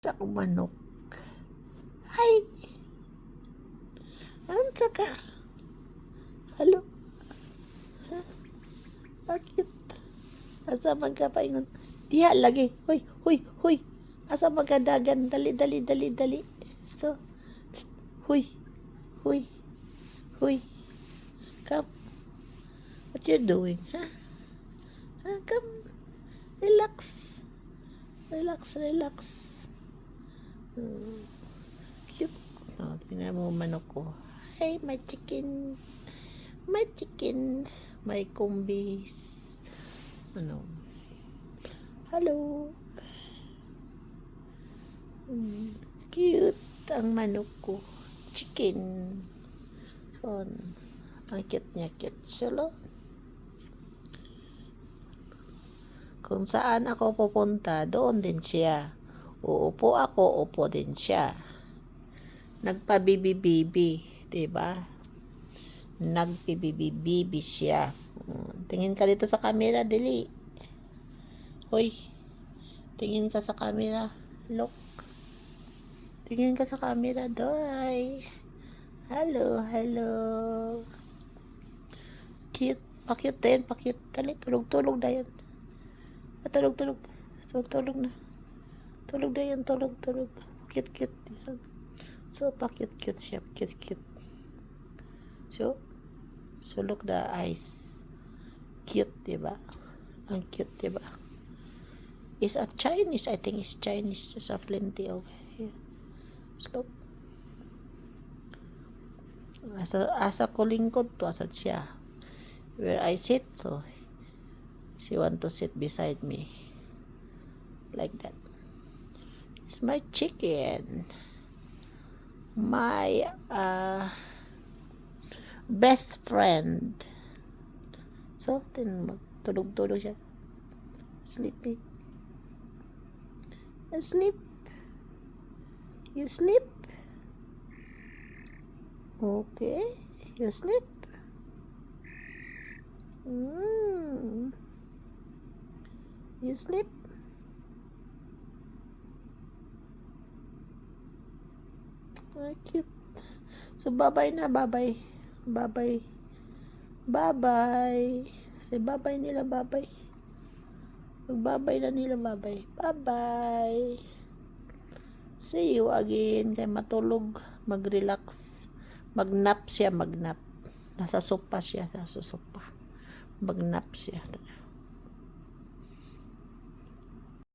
Sa manok. Ay! Ansa ka? Halo? Ha? Bakit? Asa magkapaingon? Diha lagi. Hoy, hoy, hoy. Asa magkadagan? Dali, dali, dali, dali. So, tst, huy, huy, huy. Come. What you doing? Ha? Ha? Come. Relax. Relax, relax. Cute. Oh, tingnan mo manok ko. Hi, my chicken. My chicken. My kumbis. Ano? Hello. Cute ang manok ko. Chicken. So, ang cute niya. Cute. Solo. Kung saan ako pupunta, doon din siya. Uupo ako, upo din siya. Nagpabibi-bibi, diba? Nagpibibi-bibi siya. Tingin ka dito sa camera, dili. Hoy, tingin ka sa camera. Look. Tingin ka sa camera, doy. Hello, hello. Cute. Pakit din, pakit. Dali, tulog-tulog na yun. Tulog-tulog. Tulog-tulog na. Tulog na yan, tulog-tulog. Cute-cute. So pa-cute-cute siya. Cute-cute. So look the eyes. Cute, diba? Ang cute, diba? Is a Chinese. I think it's Chinese. There's a plenty of here. Look. Asa ko lingkod to. Asa siya. Where I sit, so she want to sit beside me. Like that. It's my chicken. My best friend. So, tulog-tulog siya. Sleepy. Sleep. You sleep? Okay. You sleep? You sleep? Cute. So, bye-bye na. Bye-bye. Bye-bye. Bye-bye. Say bye-bye nila. Bye-bye. Mag-bye-bye na nila. Bye-bye. Bye-bye. See you again. Kaya matulog. Mag-relax. Mag-nap siya. Mag-nap. Nasa sopa siya. Nasa sopa. Mag-nap siya.